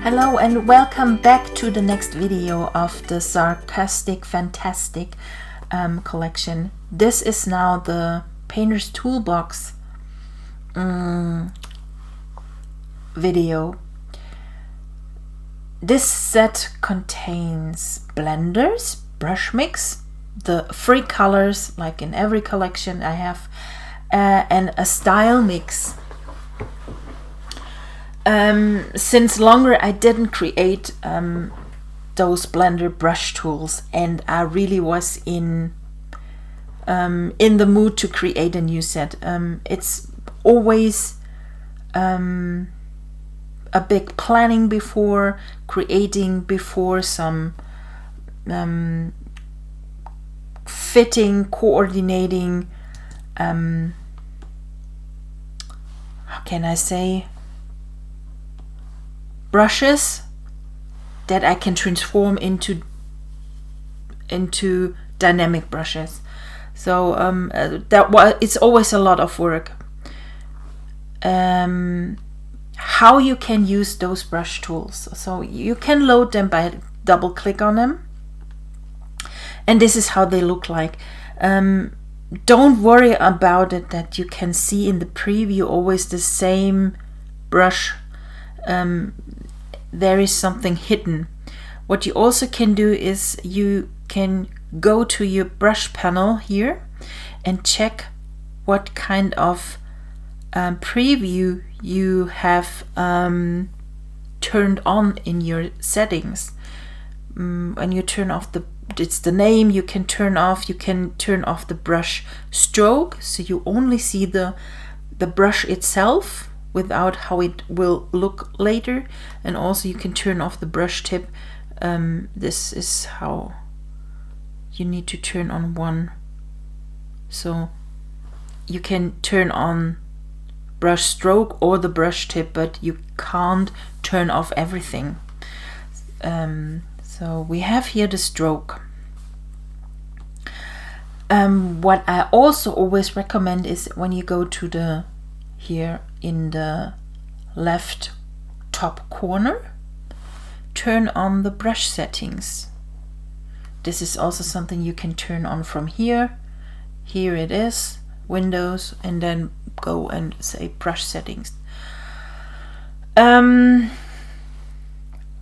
Hello and welcome back to the next video of the Sarcastic Fantastic collection. This is now the Painter's Toolbox video. This set contains blenders, brush mix, the free colors like in every collection I have, and a style mix. Since longer I didn't create those blender brush tools, and I really was in the mood to create a new set. It's always a big planning before creating, before some fitting, coordinating, how can I say, brushes that I can transform into dynamic brushes. So it's always a lot of work. How you can use those brush tools. So you can load them by double click on them, and this is how they look like. Don't worry about it that you can see in the preview always the same brush. There is something hidden. What you also can do is you can go to your brush panel here and check what kind of preview you have turned on in your settings. When you turn off it's the name, you can turn off the brush stroke, so you only see the brush itself without how it will look later, and also you can turn off the brush tip. This is how you need to turn on one, so you can turn on brush stroke or the brush tip, but you can't turn off everything. So we have here the stroke. What I also always recommend is when you go to here in the left top corner, turn on the brush settings. This is also something you can turn on from here. Here it is, Windows, and then go and say brush settings.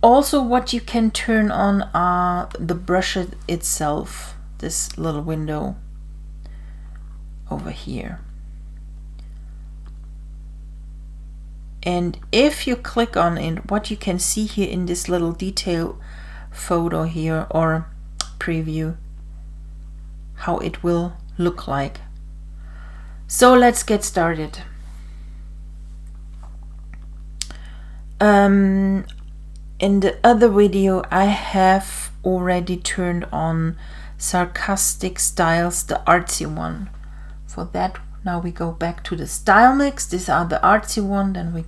Also what you can turn on are the brush itself, this little window over here. And if you click on it, what you can see here in this little detail photo here or preview, how it will look like. So let's get started. In the other video I have already turned on Sarcastic Styles, the artsy one. For that, now we go back to the style mix. These are the artsy one. Then we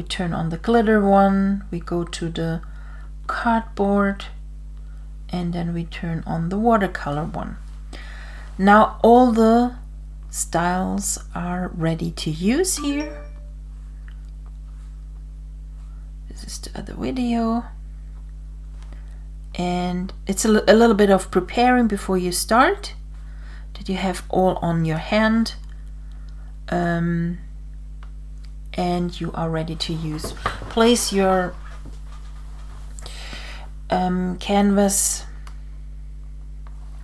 turn on the glitter one. We go to the cardboard, and then we turn on the watercolor one. Now all the styles are ready to use here. This is the other video, and it's a little bit of preparing before you start, that you have all on your hand, and you are ready to use. Place your canvas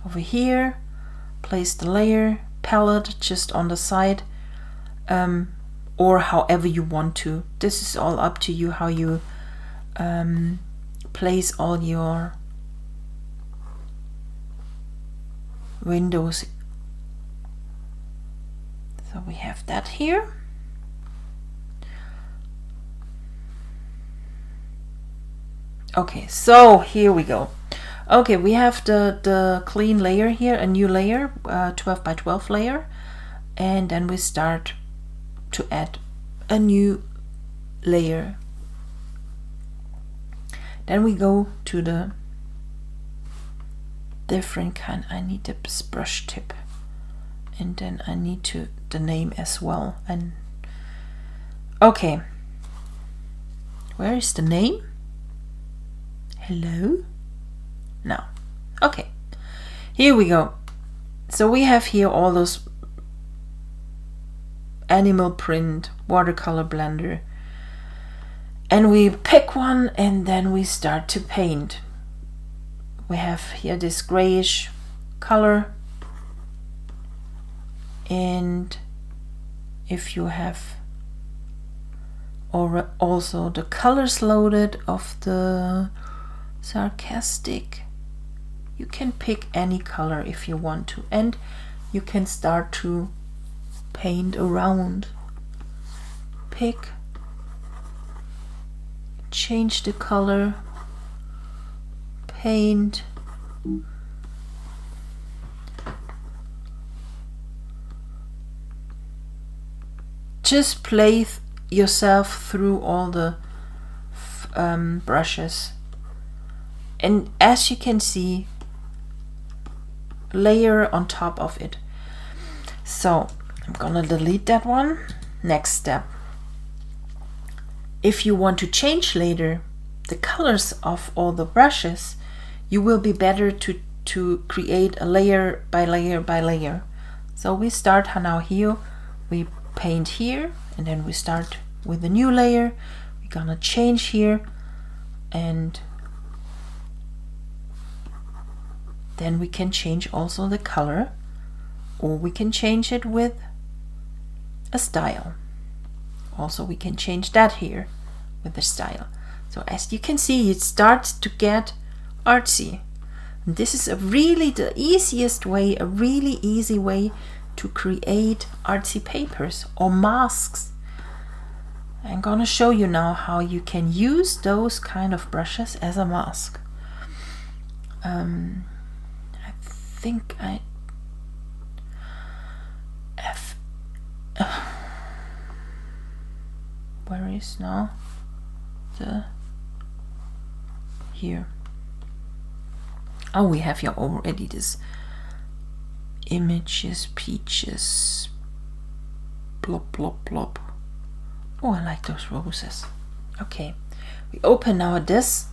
over here, place the layer palette just on the side, or however you want to. This is all up to you how you place all your windows. So we have that here. Okay, so here we go. Okay, we have the clean layer here, a new layer, 12 by 12 layer, and then we start to add a new layer. Then we go to the different kind. I need this brush tip, and then I need the name as well. And okay, Where is the name? Hello? No. Okay. Here we go. So we have here all those animal print, watercolor blender. And we pick one and then we start to paint. We have here this grayish color. And if you have also the colors loaded of the Sarcastic, you can pick any color if you want to, and you can start to paint around. Pick, change the color, paint. Just play yourself through all the brushes, and as you can see, layer on top of it. So I'm gonna delete that one. Next step, if you want to change later the colors of all the brushes, you will be better to create a layer by layer by layer. So we start now here, we paint here, and then we start with a new layer. We're gonna change here, and then we can change also the color, or we can change it with a style. Also we can change that here with the style. So as you can see, it starts to get artsy. And this is really the easiest way, a really easy way to create artsy papers or masks. I'm gonna show you now how you can use those kind of brushes as a mask. I think I have where is now the here? Oh, we have here already this images, peaches, plop plop plop. Oh, I like those roses. Okay, we open now this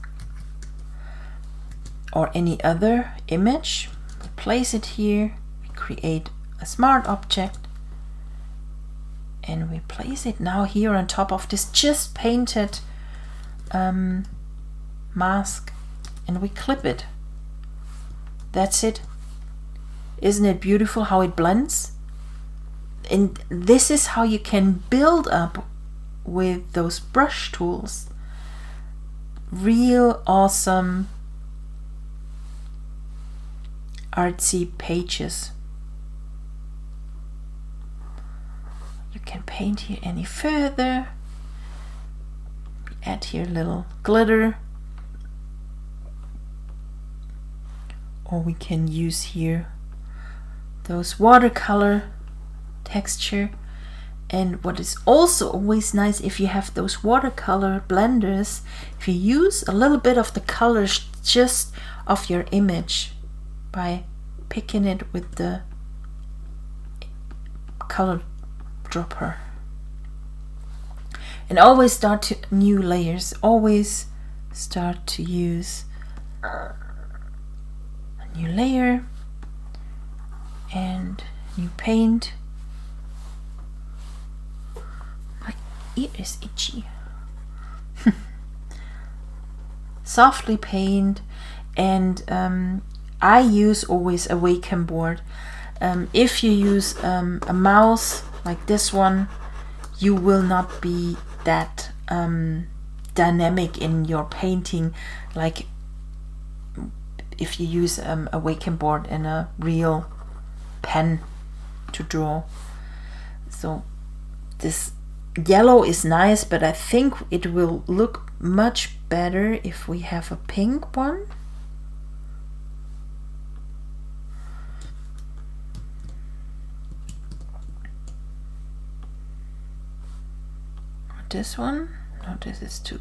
or any other image, we place it here, we create a smart object, and we place it now here on top of this just painted mask, and we clip it. That's it. Isn't it beautiful how it blends? And this is how you can build up with those brush tools real awesome artsy pages. You can paint here any further. Add here a little glitter, or we can use here those watercolor texture. And what is also always nice, if you have those watercolor blenders, if you use a little bit of the colors just of your image by picking it with the color dropper. And always start to new layers, always start to use a new layer and new paint. My ear is itchy. Softly paint, and I use always a Wacom board. If you use a mouse like this one, you will not be that dynamic in your painting like if you use a Wacom board and a real pen to draw. So this yellow is nice, but I think it will look much better if we have a pink one. This one? No, this is two.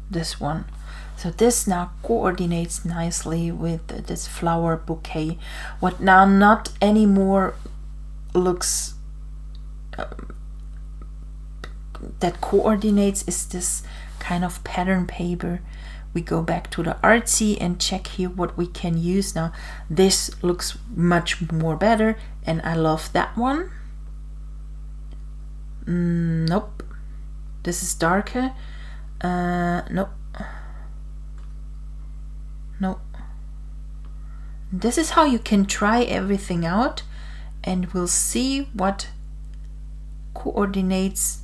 This one. So this now coordinates nicely with this flower bouquet. What now not anymore looks that coordinates is this kind of pattern paper. We go back to the artsy and check here what we can use. Now this looks much more better, and I love that one. Nope, this is darker. Nope. Nope. This is how you can try everything out, and we'll see what coordinates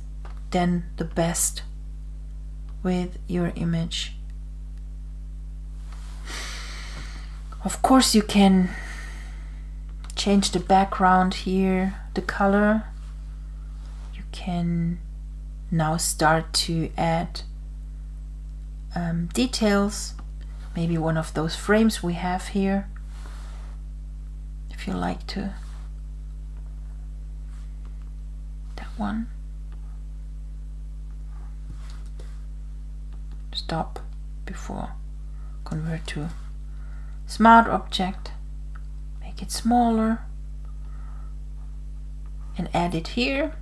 then the best with your image. Of course you can change the background here, the color. You can now start to add details, maybe one of those frames we have here, if you like to. That one. Stop before convert to smart object, make it smaller and add it here,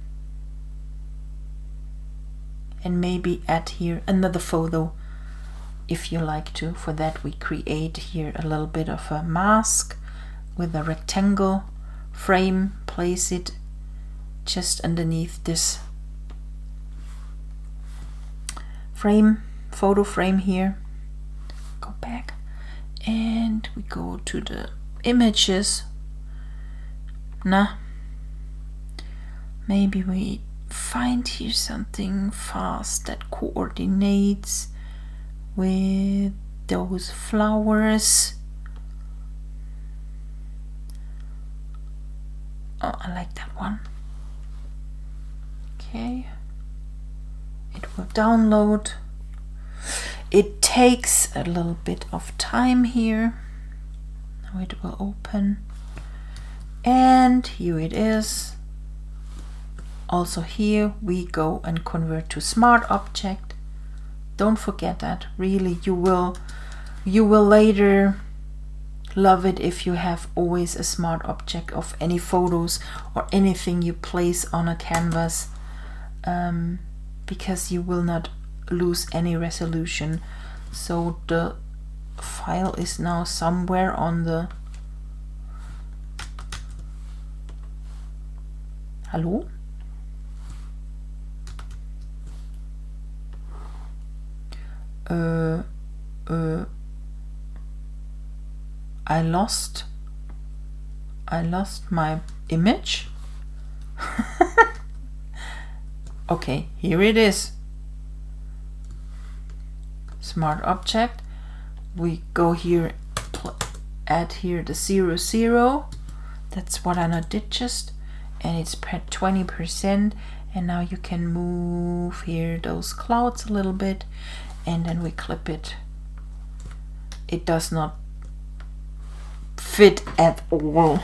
and maybe add here another photo if you like to. For that we create here a little bit of a mask with a rectangle frame, place it just underneath this frame, photo frame here. Go back and we go to the images. Nah, maybe we find here something fast that coordinates with those flowers. Oh, I like that one. Okay, it will download. It takes a little bit of time here. Now it will open, and here it is. Also here we go and convert to smart object. Don't forget that. Really, you will later love it if you have always a smart object of any photos or anything you place on a canvas, because you will not lose any resolution. So the file is now somewhere on the hello. I lost my image. Okay, here it is. Smart object. We go here, add here the 00. That's what I did just, and it's 20%. And now you can move here those clouds a little bit, and then we clip it. It does not fit at all,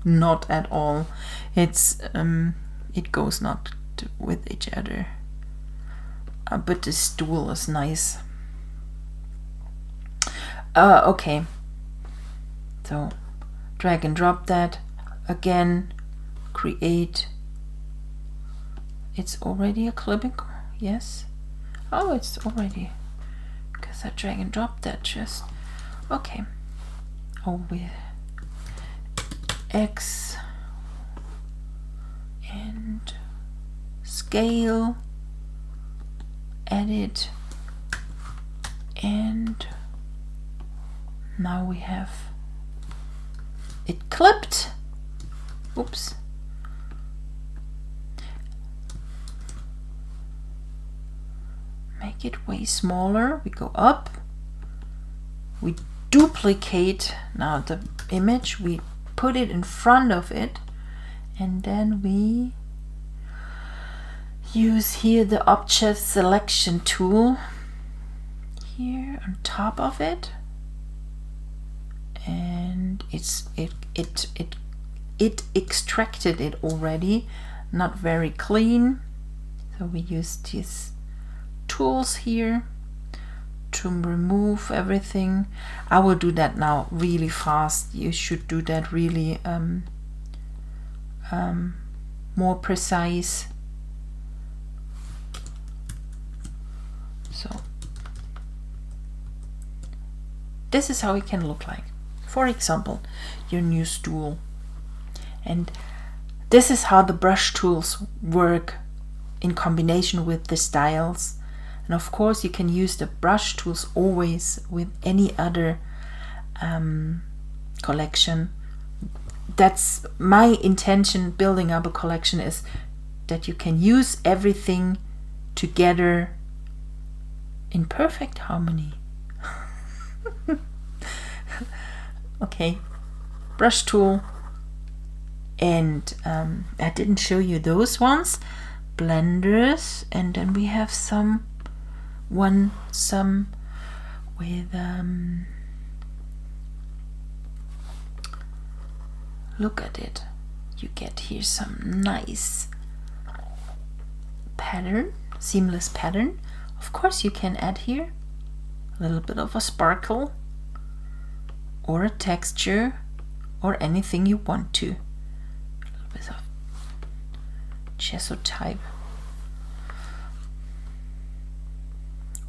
not at all. It's it goes not with each other, but the stool is nice. Okay, so drag and drop that again, create. It's already a clipping, yes. Oh, it's already, because I drag and drop that just. Okay. Oh, with X and scale, edit, and now we have it clipped. Oops. Make it way smaller. We go up, we duplicate now the image, we put it in front of it, and then we use here the object selection tool here on top of it, and it extracted it already, not very clean, so we use these tools here to remove everything. I will do that now really fast. You should do that really more precise. So this is how it can look like. For example, your new stool. And this is how the brush tools work in combination with the styles. And of course you can use the brush tools always with any other collection. That's my intention building up a collection, is that you can use everything together in perfect harmony. Okay, brush tool. And I didn't show you those ones. Blenders, and then we have some with look at it. You get here some nice pattern, seamless pattern. Of course you can add here a little bit of a sparkle or a texture or anything you want to. A little bit of gesso type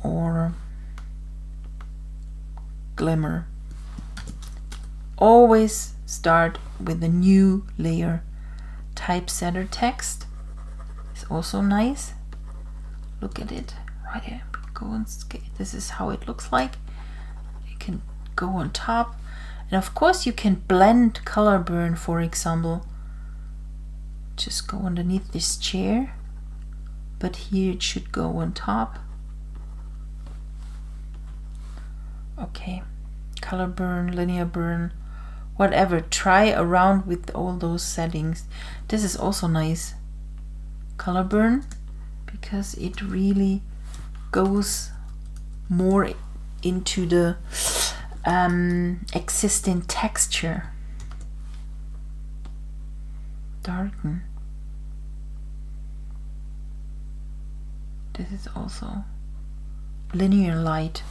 or glimmer. Always start with a new layer. Typesetter text is also nice. Look at it right here. Go and scale. This is how it looks like. You can go on top, and of course you can blend color burn. For example, just go underneath this chair, but here it should go on top. Okay, color burn, linear burn, whatever. Try around with all those settings. This is also nice, color burn, because it really goes more into the existing texture. Darken. This is also linear light.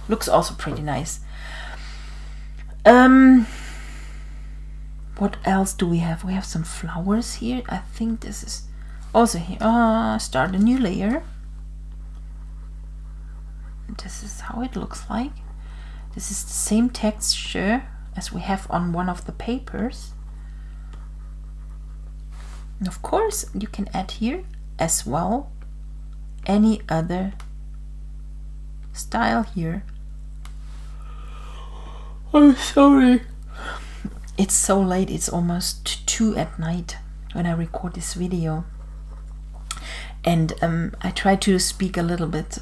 Looks also pretty nice. What else do we have? We have some flowers here. I think this is also here. Start a new layer. This is how it looks like. This is the same texture as we have on one of the papers. And of course you can add here as well any other style here. I'm sorry. It's so late. It's almost 2 at night when I record this video. And I try to speak a little bit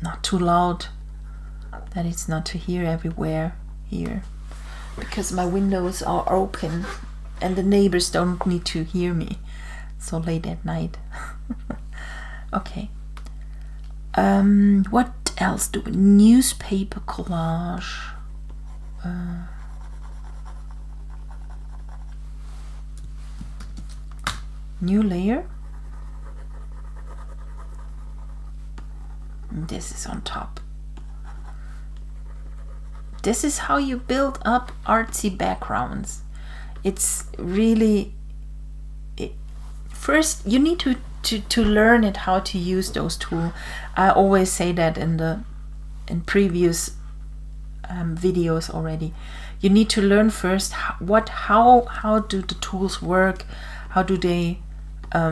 not too loud, that it's not to hear everywhere here, because my windows are open and the neighbors don't need to hear me so late at night. Okay. What else do we? Newspaper collage. New layer. This is on top. This is how you build up artsy backgrounds. It's really first you need to learn it, how to use those tools. I always say that in previous videos already. You need to learn first how do the tools work, how do they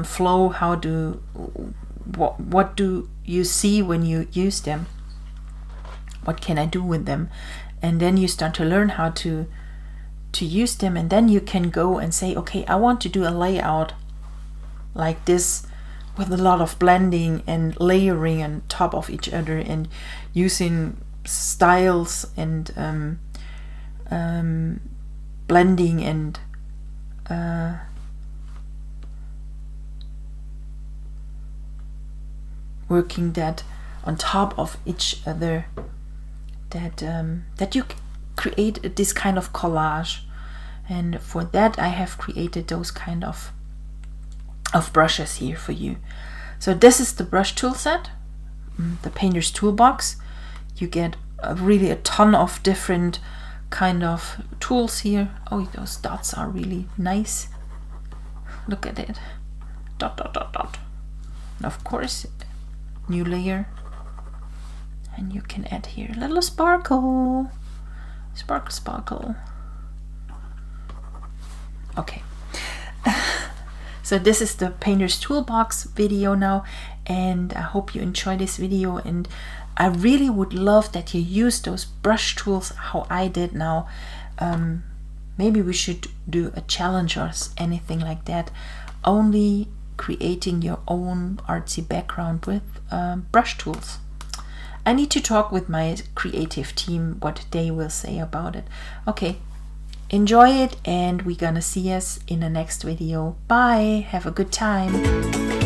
flow, what do you see when you use them, what can I do with them, and then you start to learn how to use them, and then you can go and say, okay, I want to do a layout like this with a lot of blending and layering on top of each other and using styles and blending and working that on top of each other, that you create this kind of collage. And for that I have created those kind of brushes here for you. So this is the brush tool set, the painter's toolbox. You get really a ton of different kind of tools here. Oh, those dots are really nice. Look at it. Dot, dot, dot, dot. And of course, new layer. And you can add here a little sparkle. Sparkle, sparkle. Okay. So this is the Painter's Toolbox video now, and I hope you enjoy this video, and I really would love that you use those brush tools how I did now. Maybe we should do a challenge or anything like that, only creating your own artsy background with brush tools. I need to talk with my creative team what they will say about it. Okay, enjoy it, and we're gonna see us in the next video. Bye, have a good time.